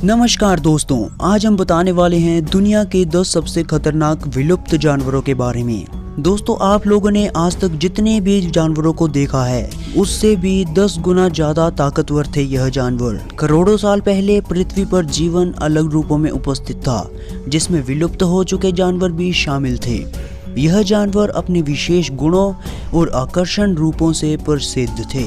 नमस्कार दोस्तों, आज हम बताने वाले हैं दुनिया के 10 सबसे खतरनाक विलुप्त जानवरों के बारे में। दोस्तों, आप लोगों ने आज तक जितने भी जानवरों को देखा है उससे भी 10 गुना ज्यादा ताकतवर थे यह जानवर। करोड़ों साल पहले पृथ्वी पर जीवन अलग रूपों में उपस्थित था, जिसमें विलुप्त हो चुके जानवर भी शामिल थे। यह जानवर अपने विशेष गुणों और आकर्षण रूपों से प्रसिद्ध थे,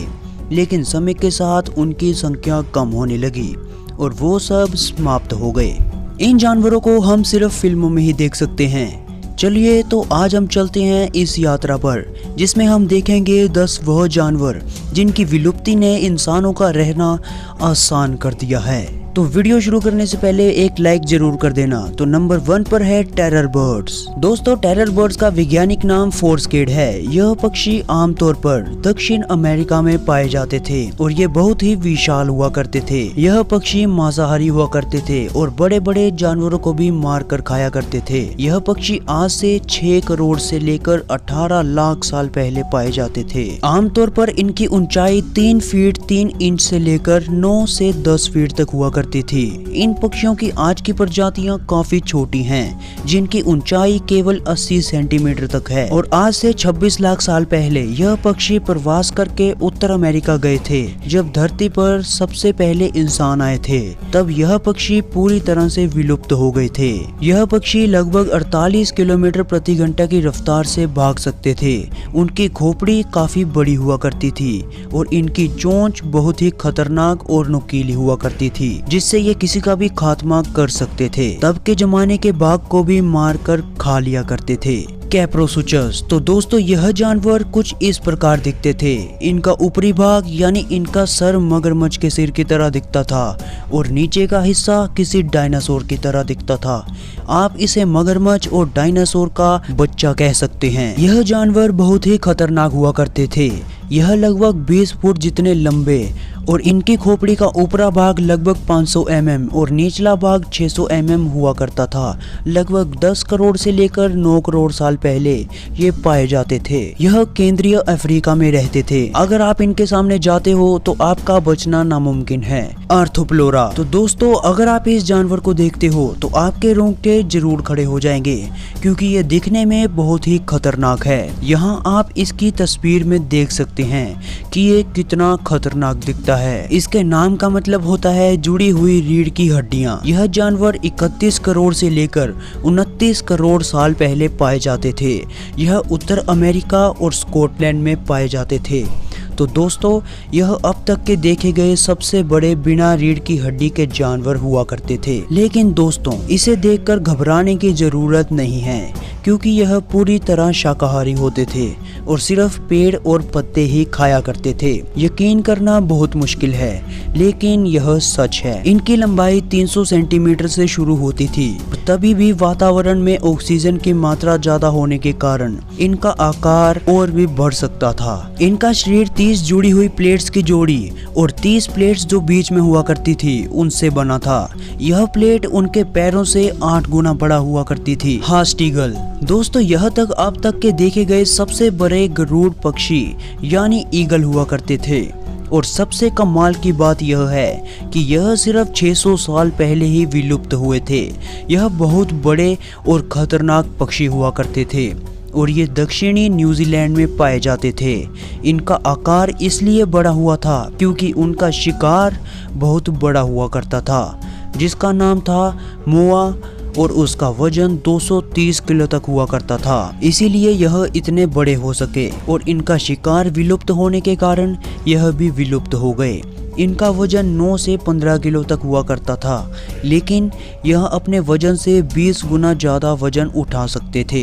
लेकिन समय के साथ उनकी संख्या कम होने लगी और वो सब समाप्त हो गए। इन जानवरों को हम सिर्फ फिल्मों में ही देख सकते हैं। चलिए तो आज हम चलते हैं इस यात्रा पर, जिसमें हम देखेंगे 10 वह जानवर जिनकी विलुप्ति ने इंसानों का रहना आसान कर दिया है। तो वीडियो शुरू करने से पहले एक लाइक जरूर कर देना। तो नंबर 1 पर है टेरर बर्ड्स। दोस्तों, टेरर बर्ड्स का वैज्ञानिक नाम फोर्सकेड है। यह पक्षी आमतौर पर दक्षिण अमेरिका में पाए जाते थे और ये बहुत ही विशाल हुआ करते थे। यह पक्षी मांसाहारी हुआ करते थे और बड़े बड़े जानवरों को भी मार कर खाया करते थे। यह पक्षी आज से 6 करोड़ से लेकर 18 लाख साल पहले पाए जाते थे। आमतौर पर इनकी ऊंचाई 3 फीट 3 इंच से लेकर 9 से 10 फीट तक हुआ करती थी। इन पक्षियों की आज की प्रजातियां काफी छोटी हैं, जिनकी ऊंचाई केवल 80 सेंटीमीटर तक है। और आज से 26 लाख साल पहले यह पक्षी प्रवास करके उत्तर अमेरिका गए थे। जब धरती पर सबसे पहले इंसान आए थे, तब यह पक्षी पूरी तरह से विलुप्त हो गए थे। यह पक्षी लगभग 48 किलोमीटर प्रति घंटा की रफ्तार से भाग सकते थे। उनकी खोपड़ी काफी बड़ी हुआ करती थी और इनकी चोंच बहुत ही खतरनाक और नुकीली हुआ करती थी, जिससे ये किसी का भी खात्मा कर सकते थे। तब के जमाने के बाघ को भी मारकर खा लिया करते थे। कैप्रोसुचस। तो दोस्तों, यह जानवर कुछ इस प्रकार दिखते थे। इनका ऊपरी भाग यानी इनका सर मगरमच्छ के सिर की तरह दिखता था और नीचे का हिस्सा किसी डायनासोर की तरह दिखता था। आप इसे मगरमच्छ और डायनासोर का बच्चा कह सकते हैं। यह जानवर बहुत ही खतरनाक हुआ करते थे। यह लगभग 20 फुट जितने लंबे और इनकी खोपड़ी का ऊपरा भाग लगभग 500 mm और निचला भाग 600 mm हुआ करता था। लगभग 10 करोड़ से लेकर 9 करोड़ साल पहले ये पाए जाते थे। यह केंद्रीय अफ्रीका में रहते थे। अगर आप इनके सामने जाते हो तो आपका बचना नामुमकिन है। आर्थ्रोप्लोरा। तो दोस्तों, अगर आप इस जानवर को देखते हो तो आपके रोंगटे जरूर खड़े हो जाएंगे, क्योंकि ये दिखने में बहुत ही खतरनाक है। यहाँ आप इसकी तस्वीर में देख सकते हैं कि ये कितना खतरनाक दिखता है। इसके नाम का मतलब होता है जुड़ी हुई रीढ़ की हड्डियां। यह जानवर 31 करोड़ से लेकर 29 करोड़ साल पहले पाए जाते थे। यह उत्तर अमेरिका और स्कॉटलैंड में पाए जाते थे। तो दोस्तों, यह अब तक के देखे गए सबसे बड़े बिना रीढ़ की हड्डी के जानवर हुआ करते थे। लेकिन दोस्तों, इसे देखकर घबराने की जरूरत नहीं है, क्योंकि यह पूरी तरह शाकाहारी होते थे और सिर्फ पेड़ और पत्ते ही खाया करते थे। यकीन करना बहुत मुश्किल है, लेकिन यह सच है। इनकी लंबाई 300 सेंटीमीटर से शुरू होती थी। तभी भी वातावरण में ऑक्सीजन की मात्रा ज्यादा होने के कारण इनका आकार और भी बढ़ सकता था। इनका शरीर 30 जुड़ी हुई प्लेट्स की जोड़ी और 30 प्लेट्स जो बीच में हुआ करती थी उनसे बना था। यह प्लेट उनके पैरों से 8 गुना बड़ा हुआ करती थी। हास्टिगल। दोस्तों, यह तक अब तक के देखे गए सबसे बड़े गरुड़ पक्षी यानी ईगल हुआ करते थे। और सबसे कमाल की बात यह है कि यह सिर्फ 600 साल पहले ही विलुप्त हुए थे। यह बहुत बड़े और खतरनाक पक्षी हुआ करते थे और ये दक्षिणी न्यूजीलैंड में पाए जाते थे। इनका आकार इसलिए बड़ा हुआ था क्योंकि उनका शिकार बहुत बड़ा हुआ करता था, जिसका नाम था मोआ, और उसका वजन 230 किलो तक हुआ करता था। इसीलिए यह इतने बड़े हो सके और इनका शिकार विलुप्त होने के कारण यह भी विलुप्त हो गए। इनका वजन 9 से 15 किलो तक हुआ करता था, लेकिन यह अपने वजन से 20 गुना ज्यादा वजन उठा सकते थे।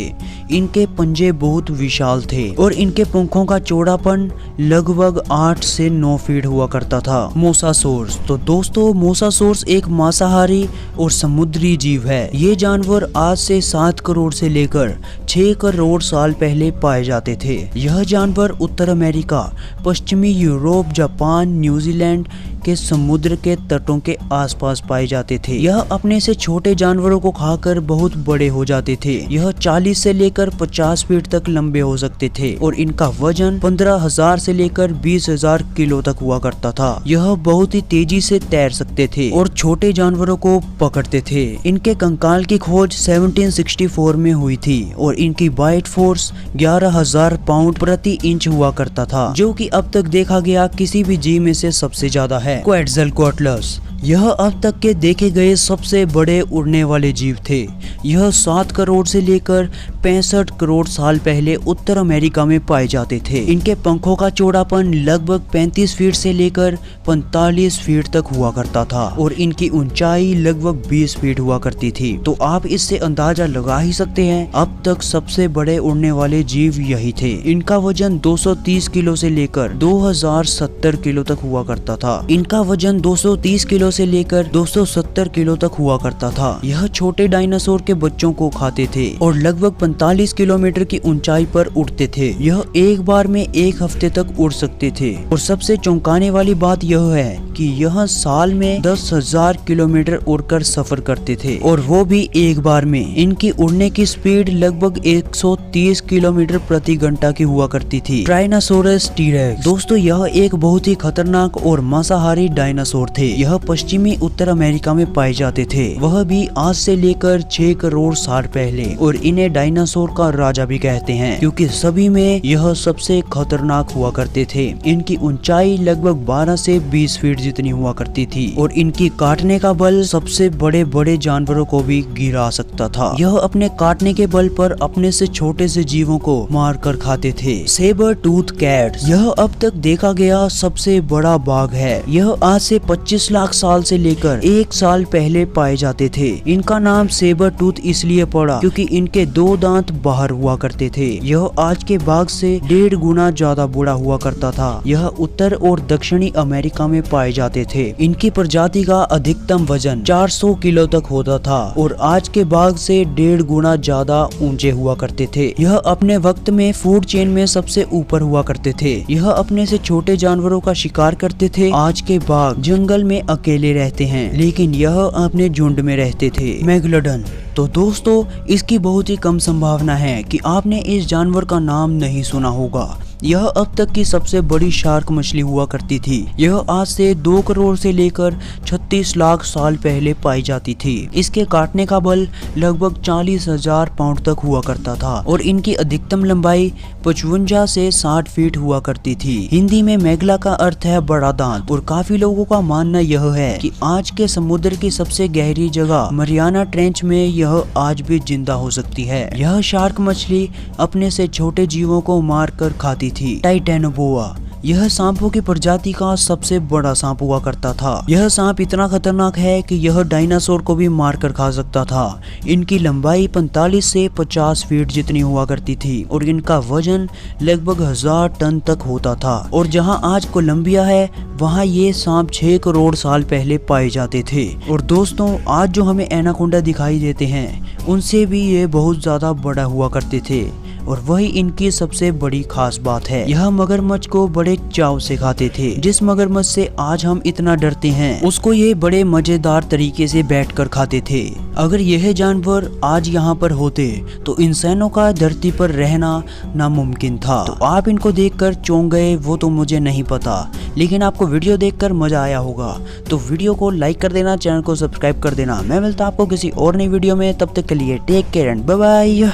इनके पंजे बहुत विशाल थे और इनके पंखों का चौड़ापन लगभग 8 से 9 फीट हुआ करता था। मोसासोर्स। तो दोस्तों, मोसासोर्स एक मांसाहारी और समुद्री जीव है। ये जानवर आज से 7 करोड़ से लेकर 6 करोड़ साल पहले पाए जाते थे। यह जानवर उत्तर अमेरिका, पश्चिमी यूरोप, जापान, न्यूजीलैंड, के समुद्र के तटों के आसपास पाए जाते थे। यह अपने से छोटे जानवरों को खाकर बहुत बड़े हो जाते थे। यह 40 से लेकर 50 फीट तक लंबे हो सकते थे और इनका वजन 15,000 से लेकर 20,000 किलो तक हुआ करता था। यह बहुत ही तेजी से तैर सकते थे और छोटे जानवरों को पकड़ते थे। इनके कंकाल की खोज 1764 में हुई थी और इनकी बाइट फोर्स 11,000 पाउंड प्रति इंच हुआ करता था, जो कि अब तक देखा गया किसी भी जीव में से सबसे ज्यादा है। क्वेटज़लकोअट्लस यह अब तक के देखे गए सबसे बड़े उड़ने वाले जीव थे। यह 7 करोड़ से लेकर 65 करोड़ साल पहले उत्तर अमेरिका में पाए जाते थे। इनके पंखों का चौड़ापन लगभग 35 फीट से लेकर 45 फीट तक हुआ करता था और इनकी ऊंचाई लगभग 20 फीट हुआ करती थी। तो आप इससे अंदाजा लगा ही सकते हैं अब तक सबसे बड़े उड़ने वाले जीव यही थे। इनका वजन 230 किलो से लेकर 2070 किलो तक हुआ करता था। इनका वजन 230 किलो से लेकर 270 किलो तक हुआ करता था। यह छोटे डायनासोर के बच्चों को खाते थे और लगभग 45 किलोमीटर की ऊंचाई पर उड़ते थे। यह एक बार में 1 हफ्ते तक उड़ सकते थे और सबसे चौंकाने वाली बात यह है कि यह साल में 10,000 किलोमीटर उड़कर सफर करते थे और वो भी एक बार में। इनकी उड़ने की स्पीड लगभग 130 किलोमीटर प्रति घंटा की हुआ करती थी। ट्राइनोसोरस टीरेक्स दोस्तों, यह एक बहुत ही खतरनाक और मांसाहारी डायनासोर थे। यह पश्चिमी उत्तर अमेरिका में पाए जाते थे, वह भी आज से लेकर 6 करोड़ साल पहले। और इन्हें डायनासोर का राजा भी कहते हैं क्योंकि सभी में यह सबसे खतरनाक हुआ करते थे। इनकी ऊंचाई लगभग 12 से 20 फीट जितनी हुआ करती थी और इनकी काटने का बल सबसे बड़े बड़े जानवरों को भी गिरा सकता था। यह अपने काटने के बल पर अपने से छोटे से जीवों को मार कर खाते थे। सेबर टूथ कैट यह अब तक देखा गया सबसे बड़ा बाघ है। यह आज से 25 लाख साल से लेकर 1 साल पहले पाए जाते थे। इनका नाम सेबर टूथ इसलिए पड़ा क्योंकि इनके 2 दांत बाहर हुआ करते थे। यह आज के बाघ से 1.5 गुना ज्यादा बड़ा हुआ करता था। यह उत्तर और दक्षिणी अमेरिका में पाए जाते थे। इनकी प्रजाति का अधिकतम वजन 400 किलो तक होता था और आज के बाघ से 1.5 गुना ज्यादा ऊंचे हुआ करते थे। यह अपने वक्त में फूड चेन में सबसे ऊपर हुआ करते थे। यह अपने से छोटे जानवरों का शिकार करते थे। आज के बाघ जंगल में अकेले रहते हैं, लेकिन यह अपने झुंड में रहते थे। मेगलोडन तो दोस्तों, इसकी बहुत ही कम संभावना है कि आपने इस जानवर का नाम नहीं सुना होगा। यह अब तक की सबसे बड़ी शार्क मछली हुआ करती थी। यह आज से 2 करोड़ से लेकर 36 लाख साल पहले पाई जाती थी। इसके काटने का बल लगभग 40,000 पाउंड तक हुआ करता था और इनकी अधिकतम लंबाई 55 से 60 फीट हुआ करती थी। हिंदी में मेगला का अर्थ है बड़ा दांत और काफी लोगों का मानना यह है कि आज के समुद्र की सबसे गहरी जगह मरियाना ट्रेंच में यह आज भी जिंदा हो सकती है। यह शार्क मछली अपने से छोटे जीवों को मार कर खाती थी। टाइटेनोबोआ यह सांपों की प्रजाति का सबसे बड़ा सांप हुआ करता था। यह सांप इतना खतरनाक है कि यह डायनासोर को भी मार कर खा सकता था। इनकी लंबाई 45 से 50 फीट जितनी हुआ करती थी और इनका वजन लगभग 1000 टन तक होता था। और जहां आज कोलंबिया है, वहां ये सांप 6 करोड़ साल पहले पाए जाते थे। और दोस्तों, आज जो हमें एनाकोंडा दिखाई देते हैं, उनसे भी ये बहुत ज्यादा बड़ा हुआ करते थे और वही इनकी सबसे बड़ी खास बात है। यह मगरमच्छ को बड़े चाव से खाते थे। जिस मगरमच्छ से आज हम इतना डरते हैं, उसको ये बड़े मजेदार तरीके से बैठकर खाते थे। अगर यह जानवर आज यहाँ पर होते तो इंसानों का धरती पर रहना नामुमकिन था। तो आप इनको देखकर चौंक गए वो तो मुझे नहीं पता, लेकिन आपको वीडियो देखकर मजा आया होगा। तो वीडियो को लाइक कर देना, चैनल को सब्सक्राइब कर देना। मैं मिलता आपको किसी और नई वीडियो में, तब तक के लिए take care and bye bye.